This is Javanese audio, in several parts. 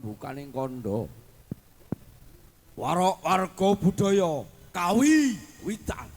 pambukaning kandha. Warok warga budaya kawi witan.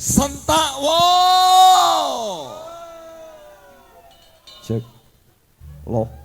sentak wo. Cek. Loh.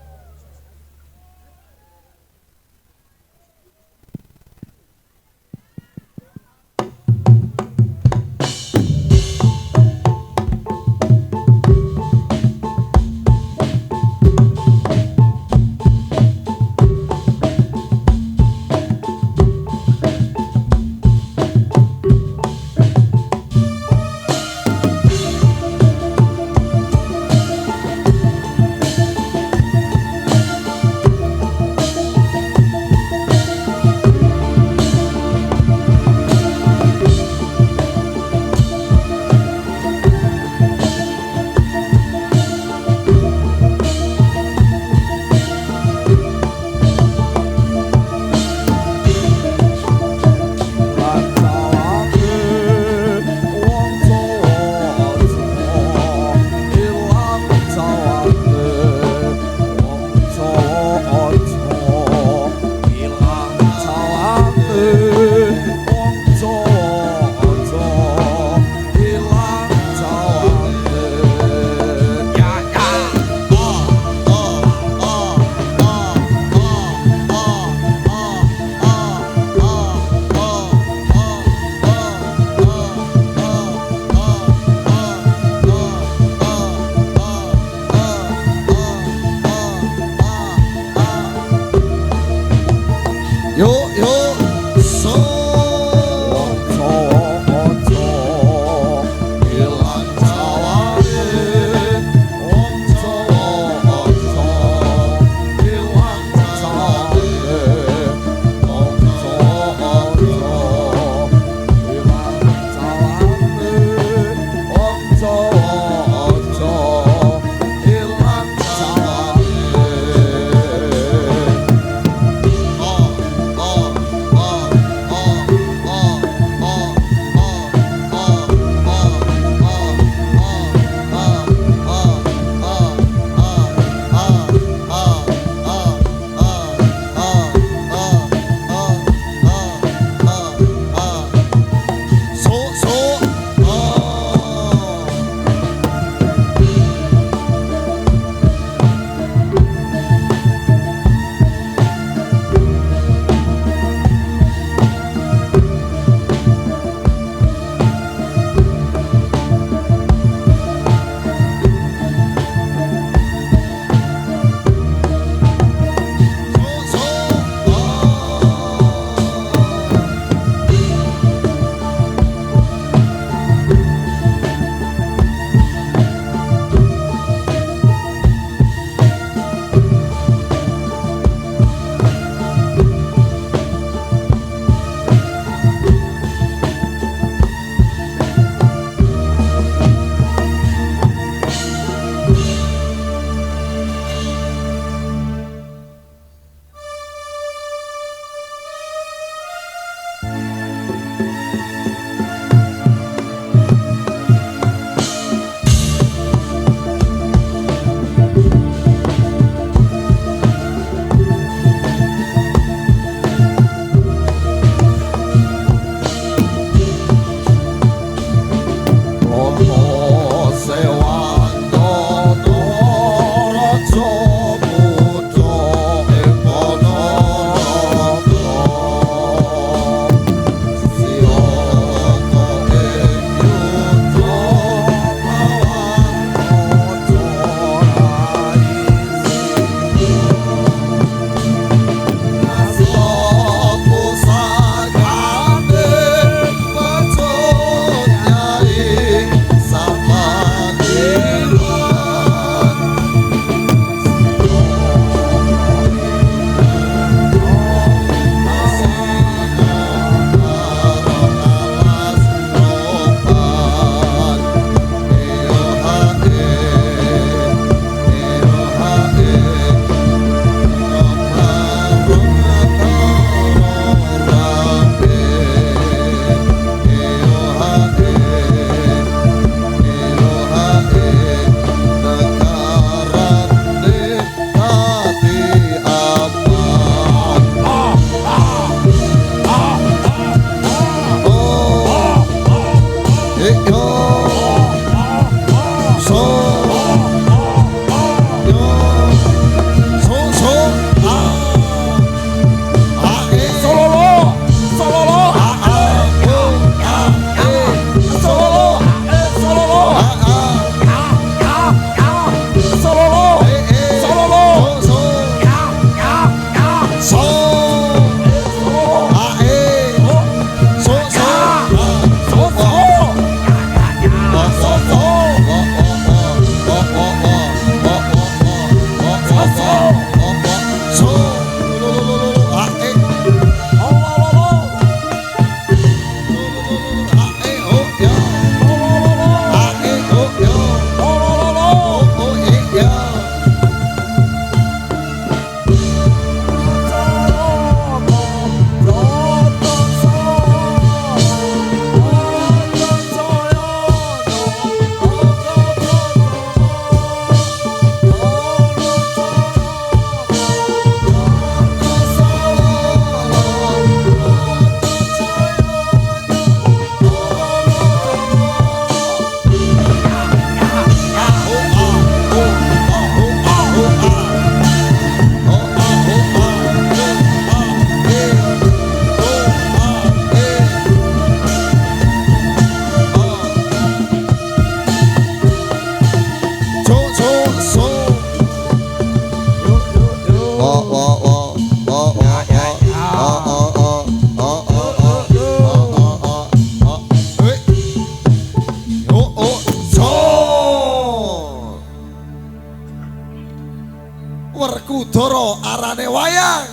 Werkudara arane wayang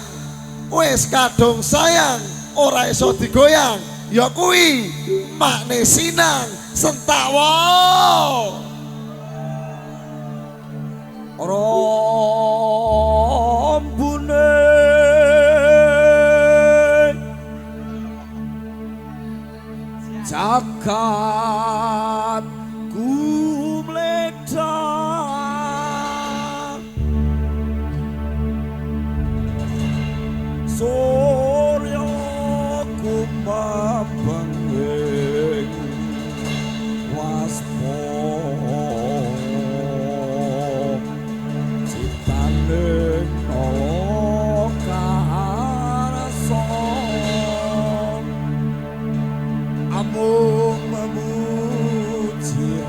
wis kadung sayang ora iso digoyang ya kuwi makne sinang sentawa rombune jagat gumledang Surya kumabanging waspo citaning lokarasa amung memuji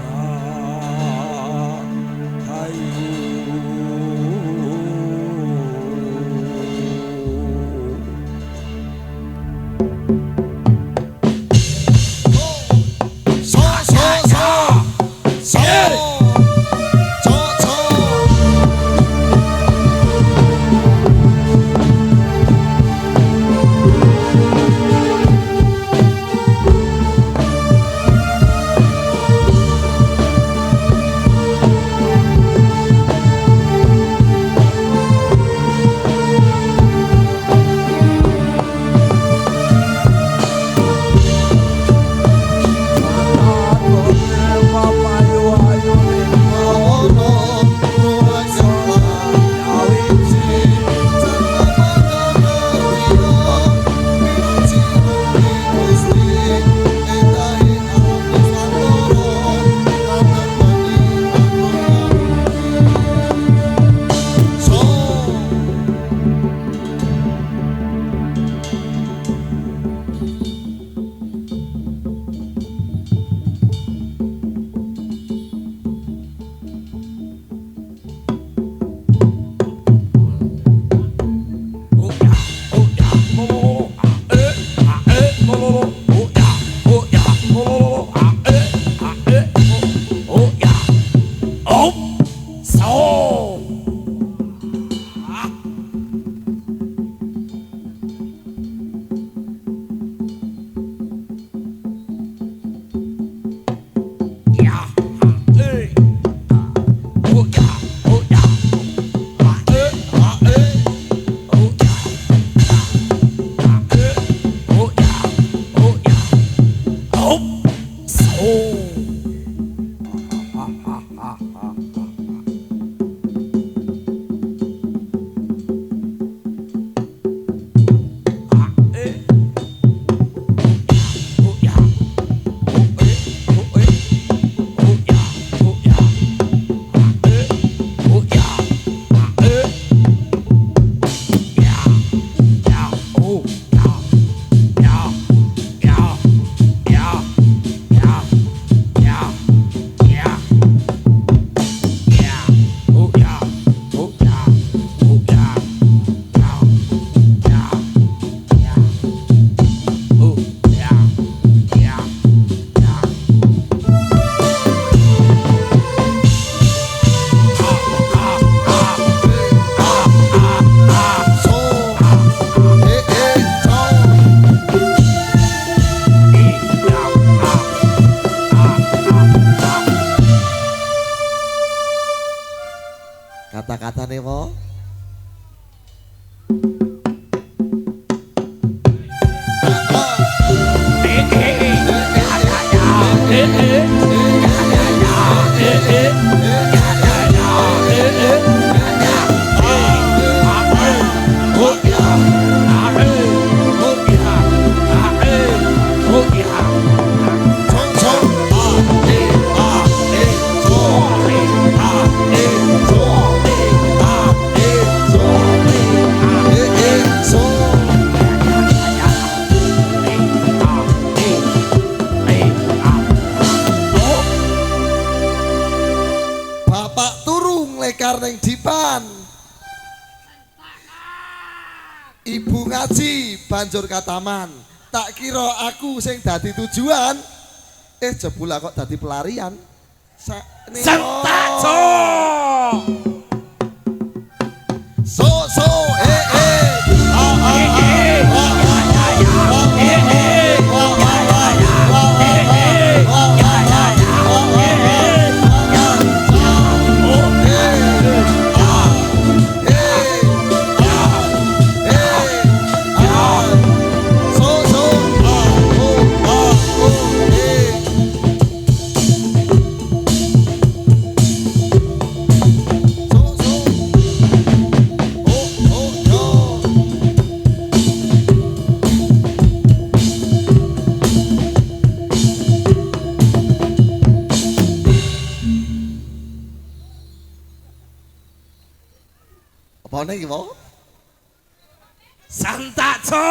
kata-katane wae Ibu ngaji banjur kataman. Tak kira aku sing dadi tujuan. Jebul kok dadi pelarian. Sentaco. So apa iki mau? Sentaco.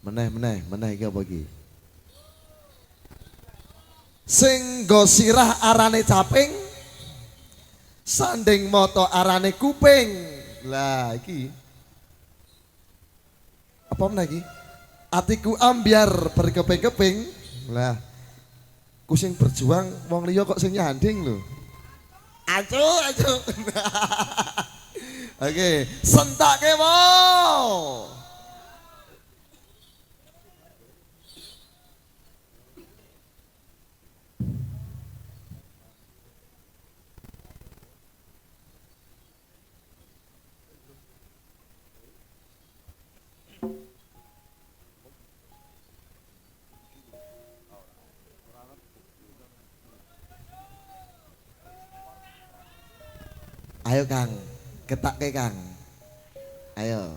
Meneh iki apa iki? Sing nggo sirah arane caping, sanding mata arane kuping. Lah iki. Apa meneh iki? Atiku ambyar berkeping-keping. Lah ku sing berjuang wong liya kok sing nyanding lho. Acu. Oke, sentake mo. Ayo Kang, ketake Kang. Ayo.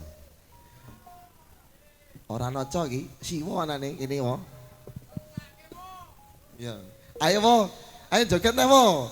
Ora noco iki, siwo anane kene mo. Ya. Ayo mo. Ayo joget nih mo.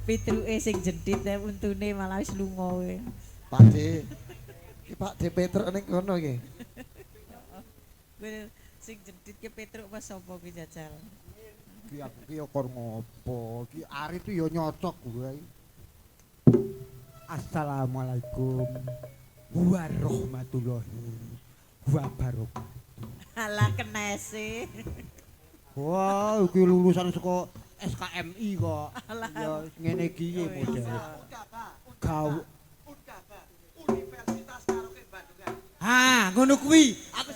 Pitruke sing jedhit untune malah wis lunga kowe. Pakde. Ki Pakde Petruk ning kono iki. Kowe sing jedhit ki Petruk apa sapa kuwi jajal? Ki aku ki ya kon ngopo? Ki Arif ya nyocok gue. Assalamualaikum warahmatullahi wabarakatuh. Alah kenese. Wah, iki lulusan saka SKMI kok. Alah. Ya ngene iki model. Gawe Universitas Karaoke Bandungan. ha, ngono kuwi. Aku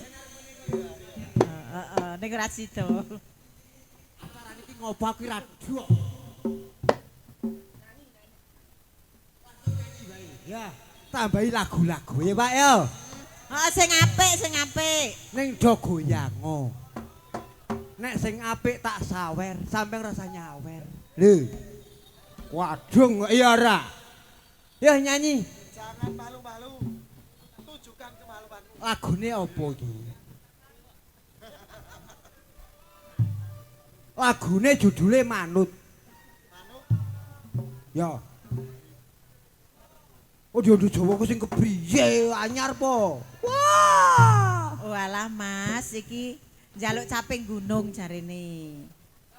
Heeh, ning ora sida. acarane iki ngopo aku radio. Ya, tambahi lagu-lagu ya, Pak ya. Heeh, sing apik. Ning do goyango. Nek sing apik tak sawer, sampeyan rasa nyawer. Lho. Wadung iya ora. Ya nyanyi. Jangan malu-malu. Tunjukkan kemaluanmu. Lagune apa iki? Lagune judule Manut. Manut. Ya. Oh dia Jawa ku sing kepriye anyar po. Wah. Walah Mas, iki njaluk caping gunung jarene.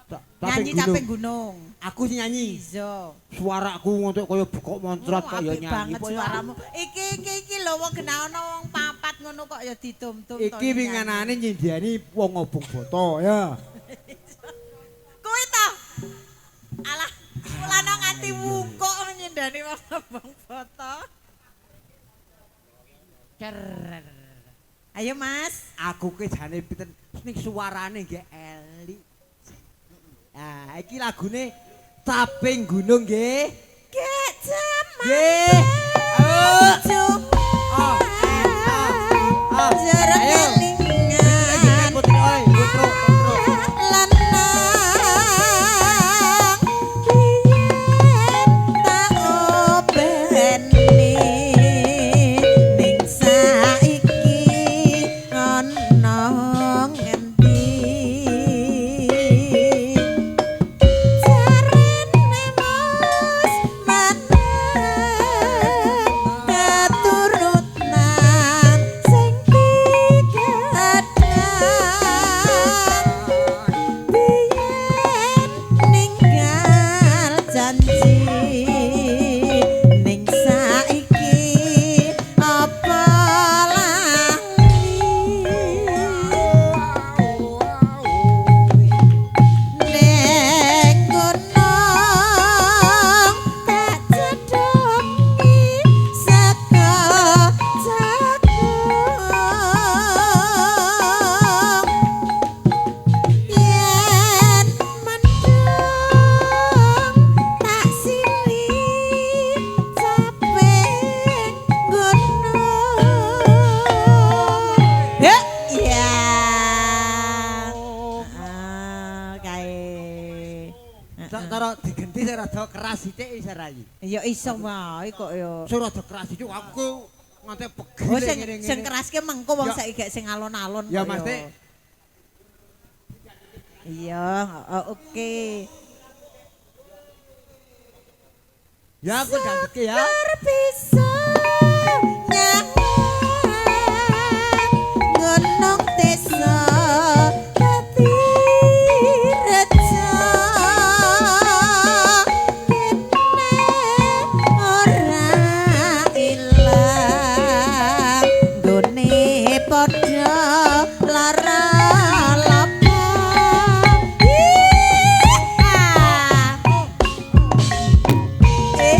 Tapi Nyanyi caping gunung. aku sing nyanyi. Iso. Suaraku ngontok kaya bukok moncrat kok ya Apik nyanyi banget po ya. suaramu. Iki lho wong genah ana wong papat ngono kok ya ditum-tum to. Iki winganane nyindiani wong obong boto ya. Kuwi to. Alah, kulana nganti wungkuk nyendani wong abang foto. Cer. Ayo Mas. Aku ki jane pinten ning suarane nggih elik. Nah, iki lagune Caping Gunung nggih. Gek jaman. Nggih. Ayo. Oh, Ayo. kelingan. Putri oi, putro. Lanang biyen tak obeni ning saiki ana ngendi jarene mos maneng keturunan sing digadang biyen ninggal janji ning saiki apa lali nek gunung tak cedhaki saka jagung yen mendung tak sili caping gunung ya iya kae Cara digenti sing rada keras sithik isa ra iki. ya iso wae kok ya Sing rada keras iki aku nganti pegel oh sing ngene-ngene. sing keraske mengko wong Ya. saiki gak sing alon-alon Ya kok Mas Dik. iya oke Ya aku dandeke ya. terpisah nyanyi gunung desa dadi reja kene ora ilang gone padha lara lapo eh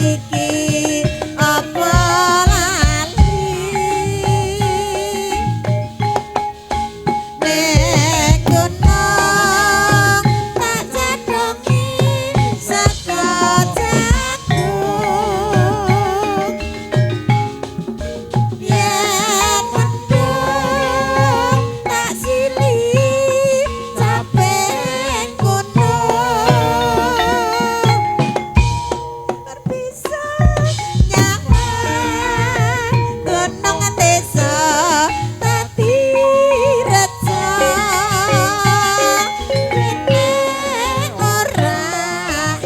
iki apa lali nek gunung tak jadongi saka jagung yen mendung tak silih capek gunung berpisah nyaman gunung desa tadi reca kene ora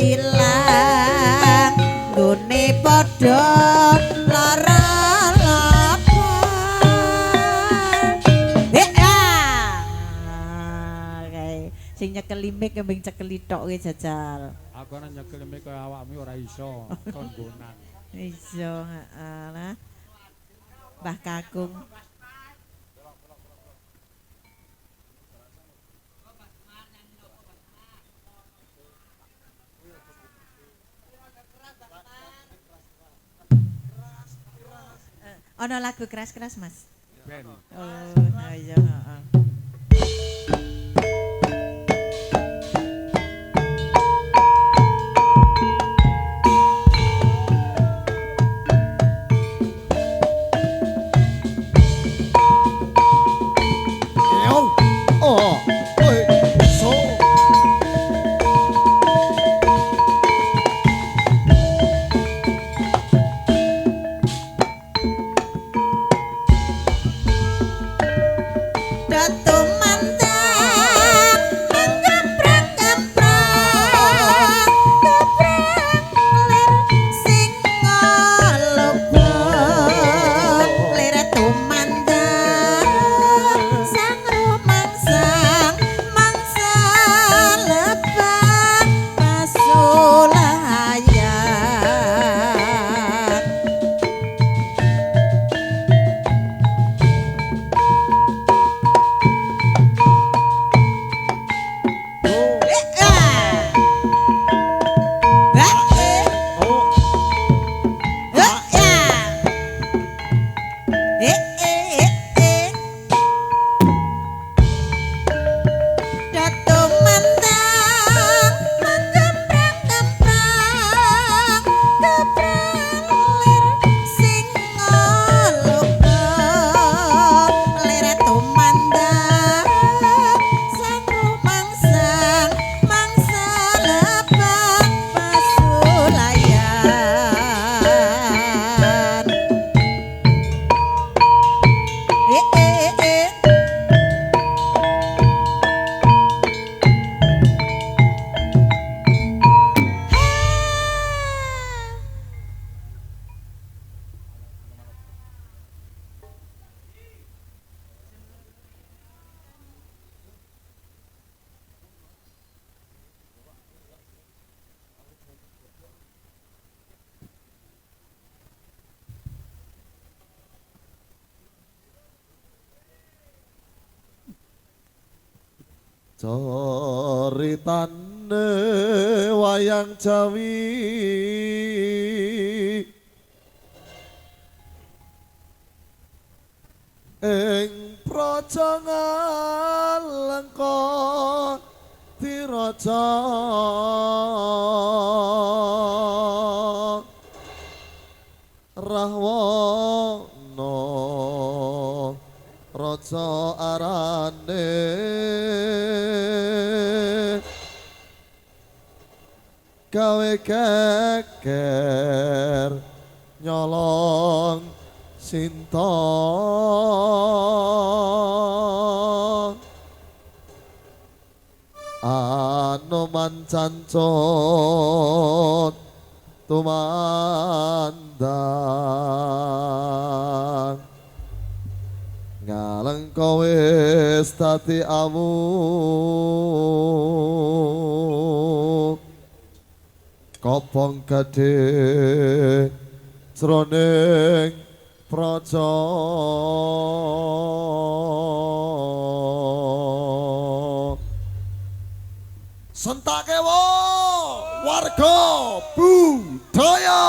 ilang gune padha lara sing nyekeli mik kembing cekeli tok ki jajal. Aku ana nyekel mik kaya awakmu ora iso konggonan. Iso lah. Mbah Kakung. Ana lagu keras-keras, Mas. Ben. Oh, iya, heeh. Yo. Oh. Oi. So. Datu mandang gemprang-gemprang geprang ler singa lubung ler tumandang sang rumangsang mangsa lebang pasulayan Caritane wayang Jawi ing praja Ngalengka diraja Rahwana raja arane gawe geger nyolong Sinta Anoman cancut tumandang Ngalengka wis dadi awu kopong gedhe jroning praja sentake wo warga budaya.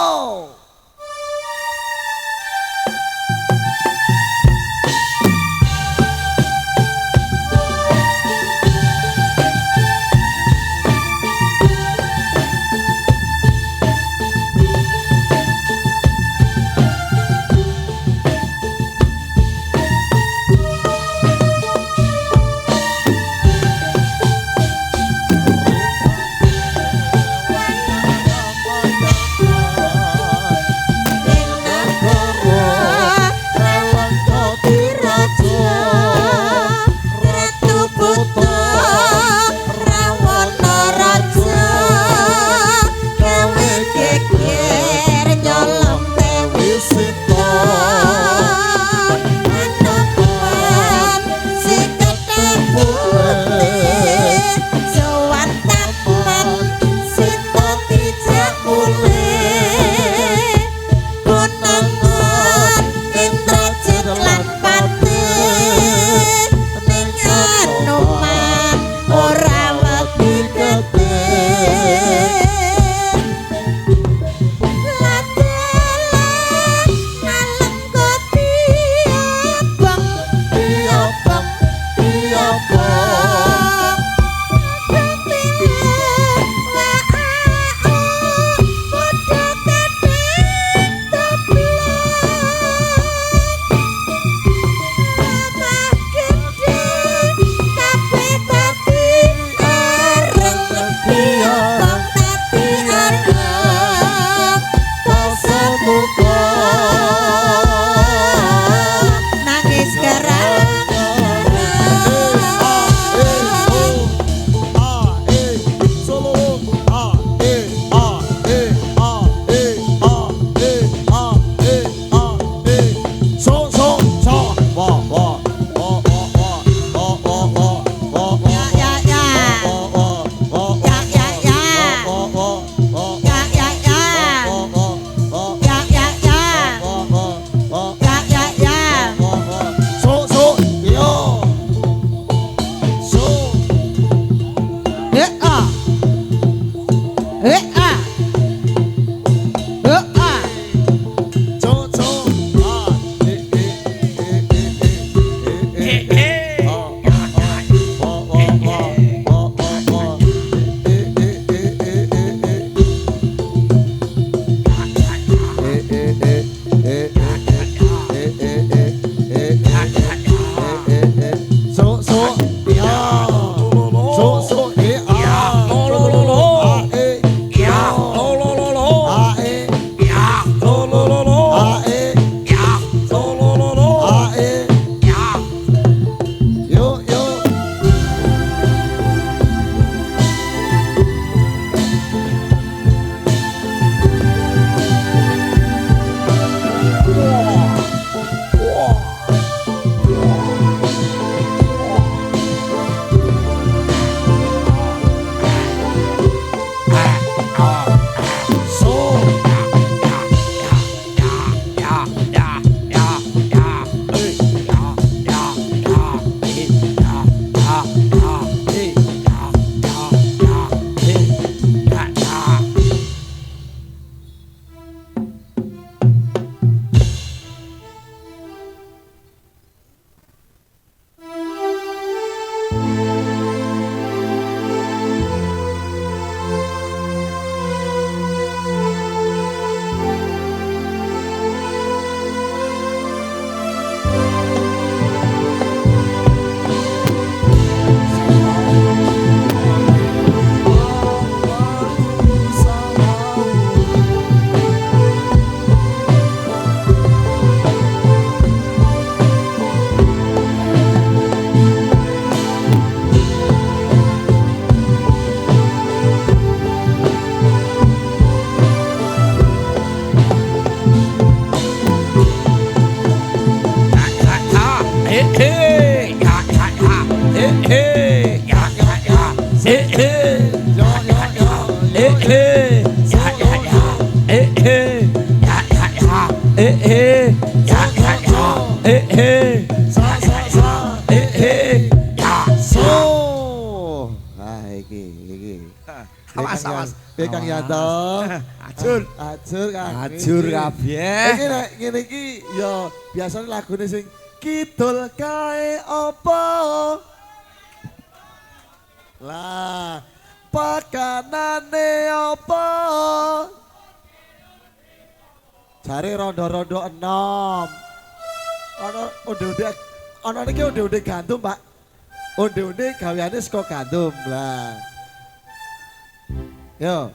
Piye Kang Yanto? Ajur. Ajur Kang. Ajur kabeh. Iki nek ngene iki ya biasane lagune sing kidul kae apa? Lah, pakanane apa? Jare rondo-rondo enom. Ana onde-onde ana niki onde-onde gandum, Pak. Onde-onde gaweane saka gandum. Lah. Yo.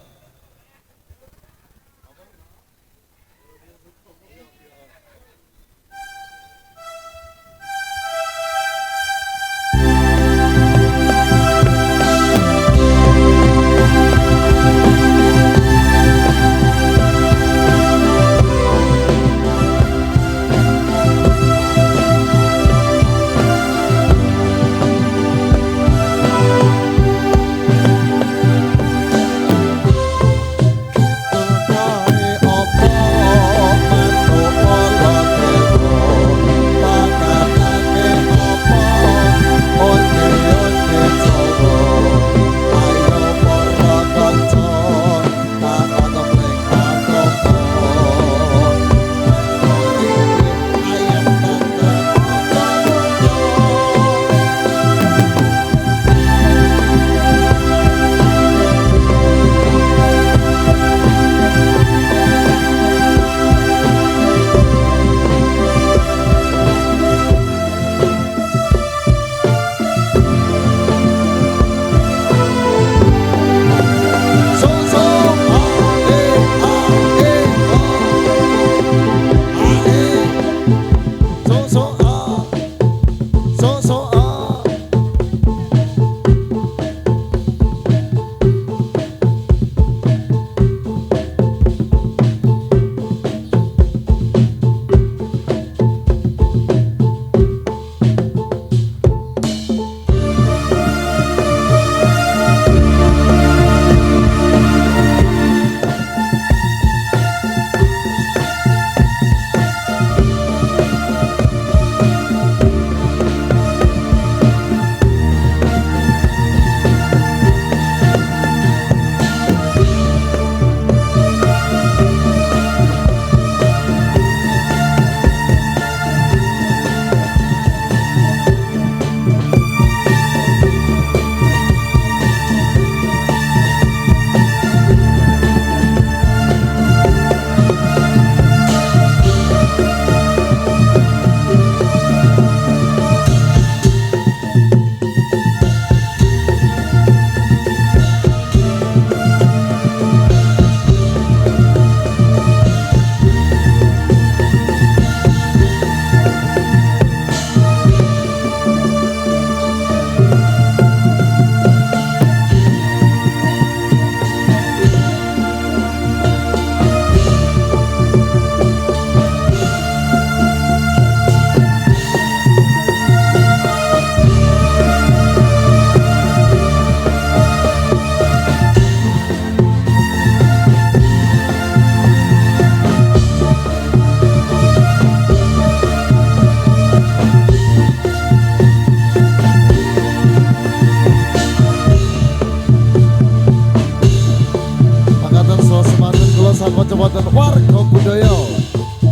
Kecamatan warga budaya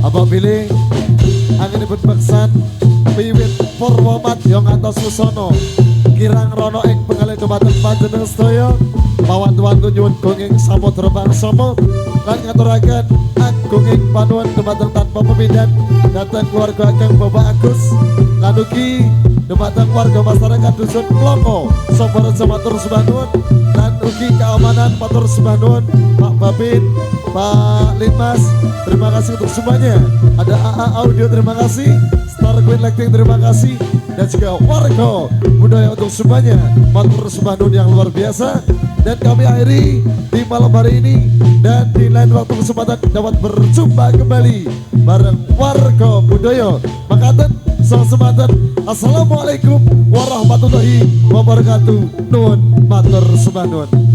apabila anginipun beksan wiwit Purwomat yang atas susono kirang rono ing pengalih dumateng panjenengan sedaya mawan-wantu nyuwun gunging samudra bangsama lan ngaturaken agunging panuwun dumateng tanpa pemidan dhateng keluarga Kang Bapak Agus lan ugi dumateng warga masyarakat dusun Kloko sabar matur sembah nuwun lan ugi keamanan matur sembah nuwun Pak Babin Pak Linmas, terima kasih untuk semuanya. Ada AA Audio, terima kasih. Star Queen Lighting, terima kasih. Dan juga warga budaya untuk semuanya. Matur sembah nuwun yang luar biasa. Dan kami akhiri di malam hari ini. Dan di lain waktu kesempatan dapat berjumpa kembali bareng warga budaya. Makaten, selamat. Assalamualaikum warahmatullahi wabarakatuh. Nuwun matur sembah nuwun.